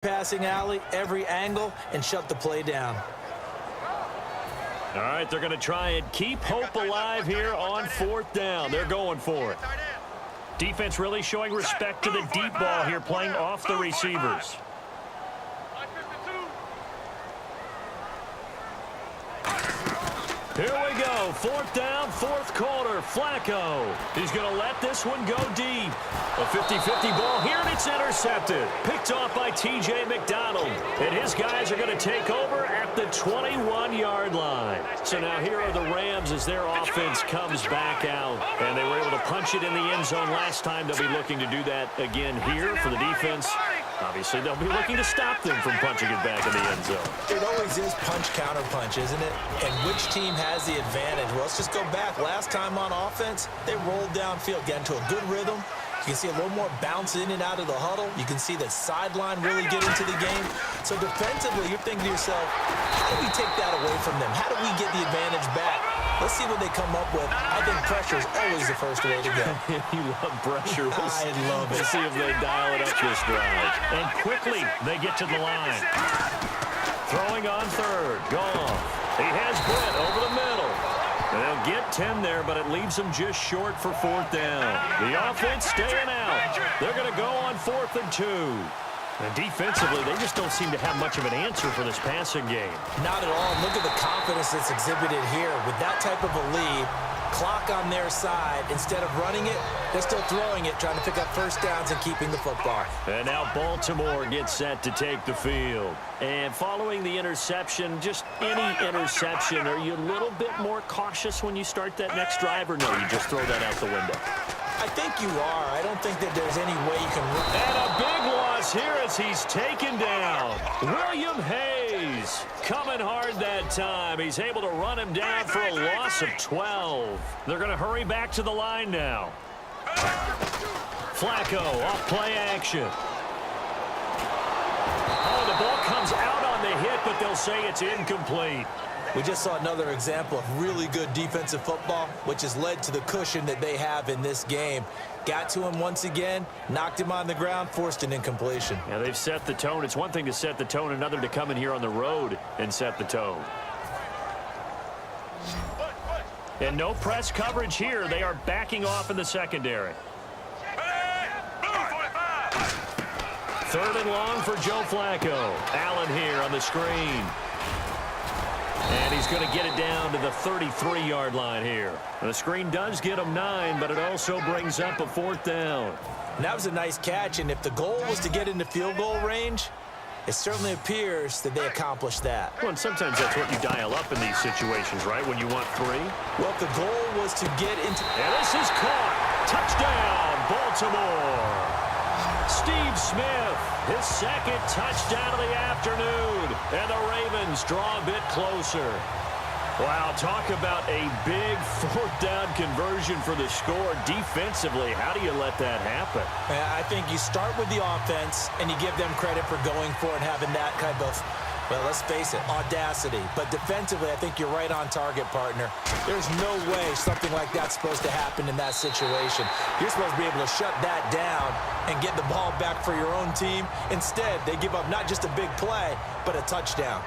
passing alley, every angle, and shut the play down. All right, they're going to try and keep hope alive here on 4th down. They're going for it. Defense really showing respect to the deep ball here, playing off the receivers. Here we go, 4th down, 4th quarter. Flacco, he's going to let this one go deep. A 50-50 ball here, and it's intercepted. Picked off by T.J. McDonald. And his guys are going to take over at the 21-yard line. So now here are the Rams as their offense comes back out. And they were able to punch it in the end zone last time. They'll be looking to do that again here for the defense. Obviously, they'll be looking to stop them from punching it back in the end zone. It always is punch-counter-punch, isn't it? And which team has the advantage? Well, let's just go back. Last time on offense, they rolled downfield, get into a good rhythm. You can see a little more bounce in and out of the huddle. You can see the sideline really get into the game. So defensively, you're thinking to yourself, how do we take that away from them? How do we get the advantage back? Let's see what they come up with. I think pressure is always the first way to go. You love pressure. I love it. We'll see if they dial it up this drive. And quickly, they get to the line. Throwing on 3rd. Goff. He has Brett over the middle. And they'll get 10 there, but it leaves them just short for 4th down. The offense staying out. They're going to go on 4th and 2. And defensively, they just don't seem to have much of an answer for this passing game. Not at all. Look at the confidence that's exhibited here. With that type of a lead, clock on their side, instead of running it, they're still throwing it, trying to pick up first downs and keeping the football. And now Baltimore gets set to take the field. And following the interception, just any interception, are you a little bit more cautious when you start that next drive, or no, you just throw that out the window? I think you are. I don't think that there's any way you can... And a big loss here as he's taken down. William Hayes coming hard that time. He's able to run him down for a loss of 12. They're going to hurry back to the line now. Flacco off play action. Oh, the ball comes out on the hit, but they'll say it's incomplete. We just saw another example of really good defensive football, which has led to the cushion that they have in this game. Got to him once again, knocked him on the ground, forced an incompletion. Yeah, they've set the tone. It's one thing to set the tone, another to come in here on the road and set the tone. And no press coverage here. They are backing off in the secondary. 3rd and long for Joe Flacco. Allen here on the screen. And he's going to get it down to the 33-yard line here. The screen does get him 9, but it also brings up a 4th down. And that was a nice catch, and if the goal was to get into field goal range, it certainly appears that they accomplished that. Well, and sometimes that's what you dial up in these situations, right, when you want 3? Well, if the goal was to get into... And this is caught. Touchdown, Baltimore. Steve Smith, his 2nd touchdown of the afternoon. And the Ravens draw a bit closer. Wow, talk about a big 4th down conversion for the score. Defensively, how do you let that happen? I think you start with the offense, and you give them credit for going for it and having that kind of, well, let's face it, audacity. But defensively, I think you're right on target, partner. There's no way something like that's supposed to happen in that situation. You're supposed to be able to shut that down and get the ball back for your own team. Instead, they give up not just a big play, but a touchdown.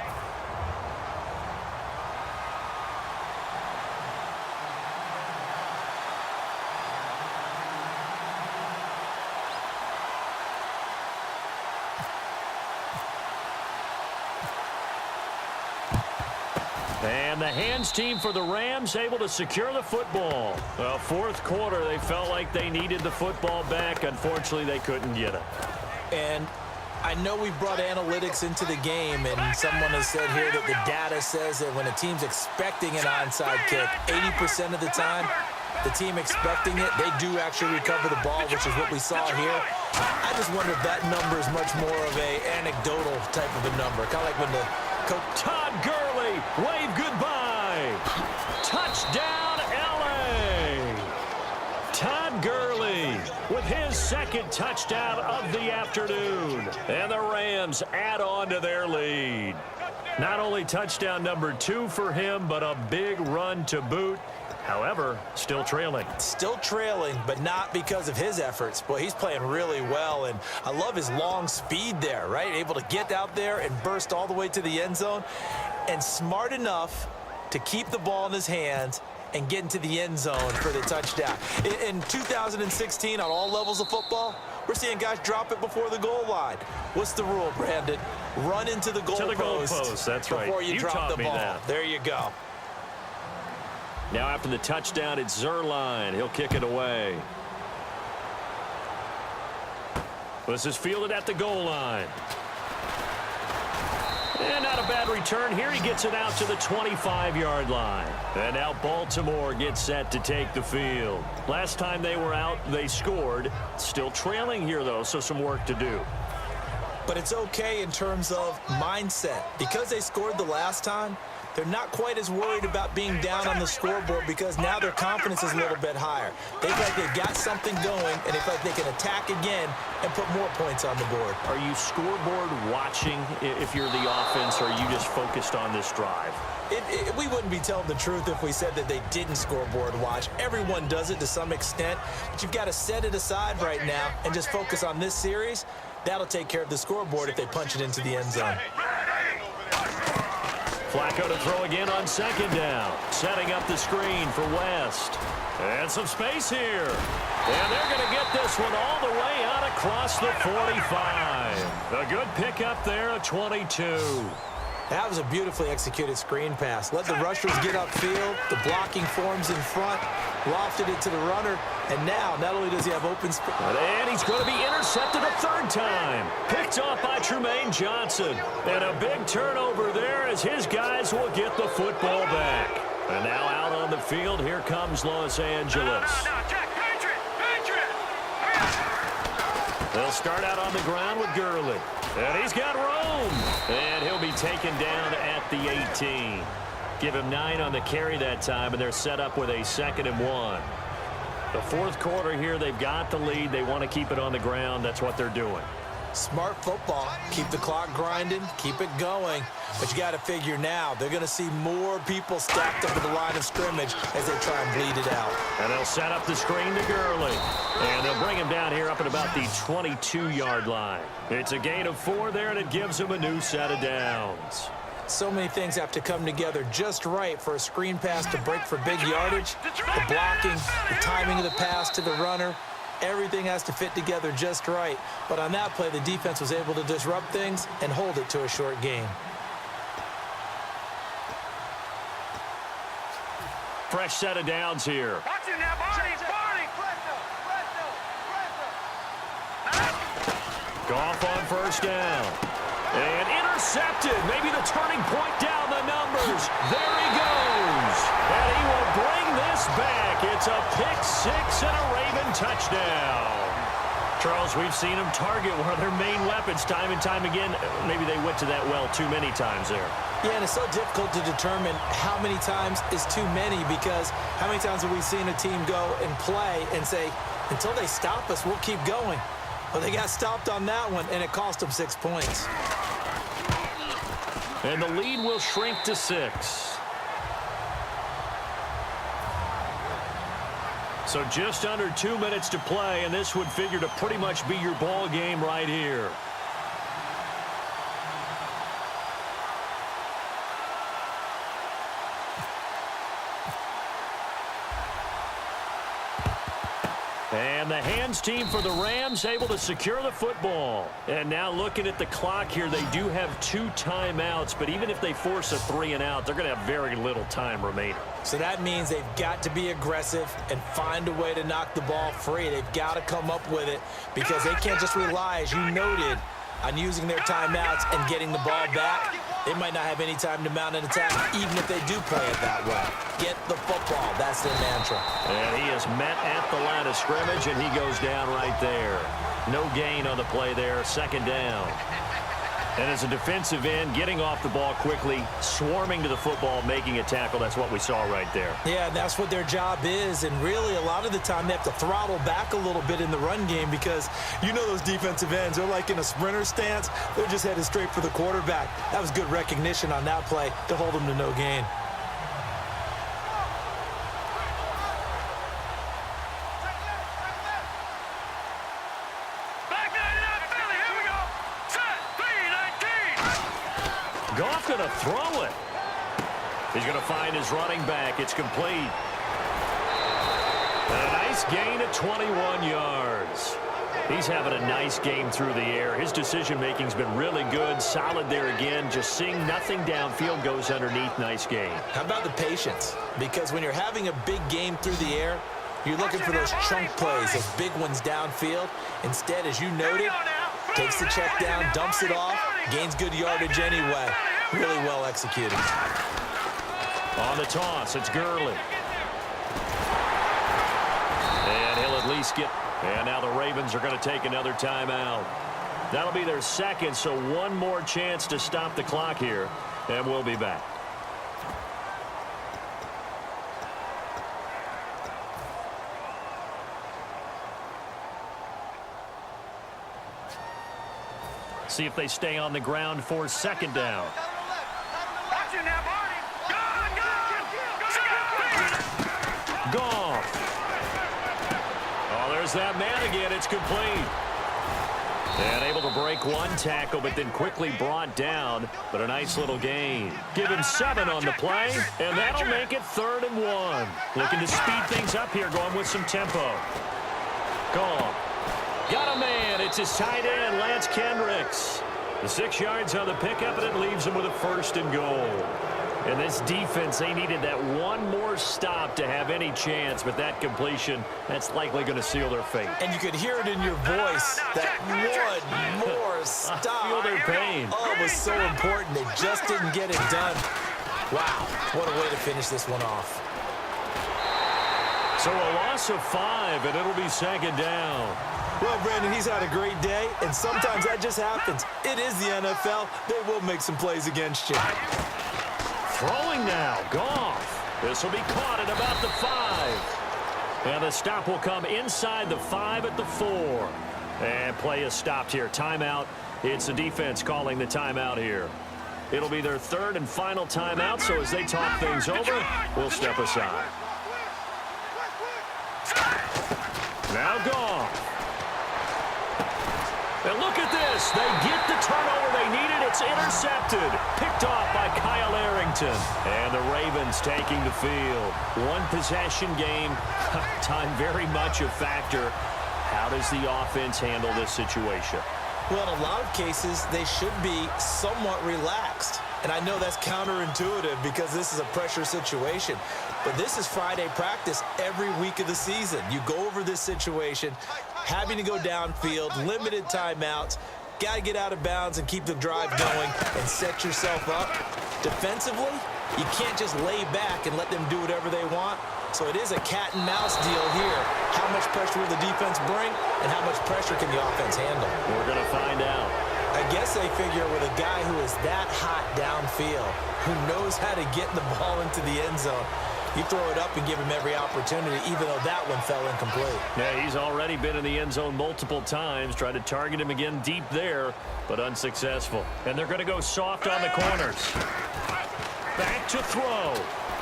And the hands team for the Rams able to secure the football. Well, 4th quarter, they felt like they needed the football back. Unfortunately, they couldn't get it. And I know we brought analytics into the game, and someone has said here that the data says that when a team's expecting an onside kick, 80% of the time, the team expecting it, they do actually recover the ball, which is what we saw here. I just wonder if that number is much more of a anecdotal type of a number. Kind of like when the coach... Todd Gurley, wave goodbye. Touchdown, L.A. Todd Gurley with his 2nd touchdown of the afternoon. And the Rams add on to their lead. Not only touchdown number 2 for him, but a big run to boot. However, still trailing. Still trailing, but not because of his efforts. Boy, he's playing really well, and I love his long speed there, right? Able to get out there and burst all the way to the end zone, and smart enough to keep the ball in his hands and get into the end zone for the touchdown. In 2016, on all levels of football, we're seeing guys drop it before the goal line. What's the rule, Brandon? Run into the goalpost. That's right. Before you drop the ball. That. There you go. Now after the touchdown, it's Zerline. He'll kick it away. This is fielded at the goal line. And not a bad return here. He gets it out to the 25-yard line. And now Baltimore gets set to take the field. Last time they were out, they scored. Still trailing here, though, so some work to do. But it's okay in terms of mindset. Because they scored the last time, they're not quite as worried about being down on the scoreboard because now their confidence is a little bit higher. They feel like they've got something going, and they feel like they can attack again and put more points on the board. Are you scoreboard watching if you're the offense, or are you just focused on this drive? We wouldn't be telling the truth if we said that they didn't scoreboard watch. Everyone does it to some extent, but you've got to set it aside right now and just focus on this series. That'll take care of the scoreboard if they punch it into the end zone. Flacco to throw again on second down. Setting up the screen for West. And some space here. And they're going to get this one all the way out across the 45. A good pickup there at 22. That was a beautifully executed screen pass. Let the rushers get upfield. The blocking forms in front. Lofted it to the runner. And now, not only does he have open space. And he's going to be intercepted a third time. Picked off by Trumaine Johnson. And a big turnover there as his guys will get the football back. And now out on the field, here comes Los Angeles. They'll start out on the ground with Gurley. And he's got room. And he'll be taken down at the 18. Give him 9 on the carry that time, and they're set up with a 2nd and 1. The fourth quarter here, they've got the lead. They want to keep it on the ground. That's what they're doing. Smart football. Keep the clock grinding. Keep it going. But you got to figure now, they're going to see more people stacked up at the line of scrimmage as they try and bleed it out. And they'll set up the screen to Gurley. And they'll bring him down here up at about the 22-yard line. It's a gain of 4 there, and it gives him a new set of downs. So many things have to come together just right for a screen pass to break for big yardage. The blocking, the timing of the pass to the runner, everything has to fit together just right. But on that play, the defense was able to disrupt things and hold it to a short game. Fresh set of downs here. Goff on first down. And intercepted. Maybe the turning point down the numbers. There he goes. And he will bring this back. It's a pick-6 and a Raven touchdown. Charles, we've seen them target one of their main weapons time and time again. Maybe they went to that well too many times there. Yeah, and it's so difficult to determine how many times is too many, because how many times have we seen a team go and play and say, until they stop us, we'll keep going. Well, they got stopped on that one, and it cost them 6 points. And the lead will shrink to 6. So just under 2 minutes to play, and this would figure to pretty much be your ball game right here. And the hands team for the Rams able to secure the football. And now looking at the clock here, they do have 2 timeouts, but even if they force a 3 and out, they're going to have very little time remaining. So that means they've got to be aggressive and find a way to knock the ball free. They've got to come up with it, because they can't just rely, as you noted, on using their timeouts and getting the ball back. They might not have any time to mount an attack, even if they do play it that way. Get the football. That's their mantra. And he is met at the line of scrimmage, and he goes down right there. No gain on the play there. 2nd down. And as a defensive end, getting off the ball quickly, swarming to the football, making a tackle, that's what we saw right there. Yeah, and that's what their job is. And really, a lot of the time, they have to throttle back a little bit in the run game, because you know those defensive ends, they're like in a sprinter stance. They're just headed straight for the quarterback. That was good recognition on that play to hold them to no gain. Goff going to throw it. He's going to find his running back. It's complete. And a nice gain of 21 yards. He's having a nice game through the air. His decision-making's been really good. Solid there again. Just seeing nothing downfield goes underneath. Nice game. How about the patience? Because when you're having a big game through the air, you're looking for those chunk plays, those big ones downfield. Instead, as you noted, takes the check down, dumps it off, gains good yardage anyway. Really well executed. On the toss, it's Gurley. And he'll at least get... And now the Ravens are going to take another timeout. That'll be their second, so one more chance to stop the clock here, and we'll be back. See if they stay on the ground for second down. Goff. Oh, there's that man again. It's complete. And able to break one tackle, but then quickly brought down. But a nice little gain. Give him 7 on the play, and that'll make it 3rd and 1. Looking to speed things up here, going with some tempo. Goff. Got a man. It's his tight end, Lance Kendricks. The 6 yards on the pickup, and it leaves him with a 1st and goal. And this defense, they needed that one more stop to have any chance, but that completion, that's likely going to seal their fate. And you could hear it in your voice, that one more stop. Feel their pain. Oh, it was so important. They just didn't get it done. Wow, what a way to finish this one off. So a loss of 5, and it'll be 2nd down. Well, Brandon, he's had a great day, and sometimes that just happens. It is the NFL. They will make some plays against you. Throwing now, Goff. This will be caught at about the 5. And the stop will come inside the 5 at the 4. And play is stopped here. Timeout. It's the defense calling the timeout here. It'll be their 3rd and final timeout, so as they talk things over, we'll step aside. Now Goff. And look at this. They get the turnover they needed. It's intercepted. Picked off by Kyle Arrington. And the Ravens taking the field. One possession game. Time very much a factor. How does the offense handle this situation? Well, in a lot of cases, they should be somewhat relaxed. And I know that's counterintuitive because this is a pressure situation. But this is Friday practice every week of the season. You go over this situation, having to go downfield, limited timeouts, got to get out of bounds and keep the drive going and set yourself up. Defensively, you can't just lay back and let them do whatever they want. So it is a cat and mouse deal here. How much pressure will the defense bring and how much pressure can the offense handle? We're going to find out. I guess they figure with a guy who is that hot downfield, who knows how to get the ball into the end zone, you throw it up and give him every opportunity, even though that one fell incomplete. Yeah, he's already been in the end zone multiple times. Tried to target him again deep there, but unsuccessful. And they're going to go soft on the corners. Back to throw.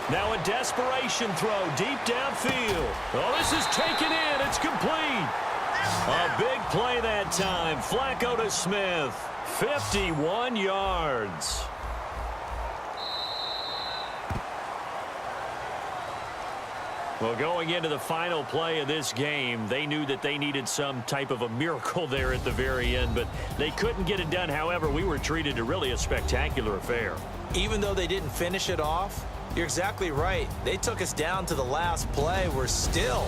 Now a desperation throw deep downfield. Oh, this is taken in. It's complete. A big play that time. Flacco to Smith. 51 yards. Well, going into the final play of this game, they knew that they needed some type of a miracle there at the very end, but they couldn't get it done. However, we were treated to really a spectacular affair. Even though they didn't finish it off, you're exactly right. They took us down to the last play. We're still,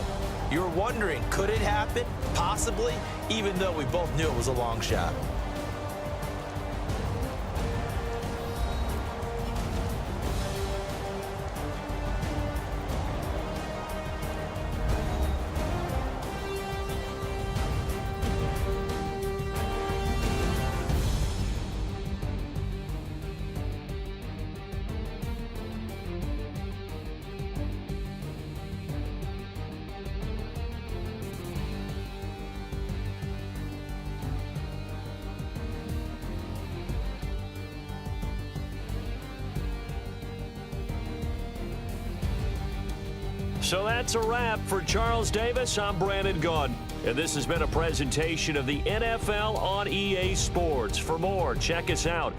you're wondering, could it happen? Possibly, even though we both knew it was a long shot. So that's a wrap for Charles Davis. I'm Brandon Gaudin, and this has been a presentation of the NFL on EA Sports. For more, check us out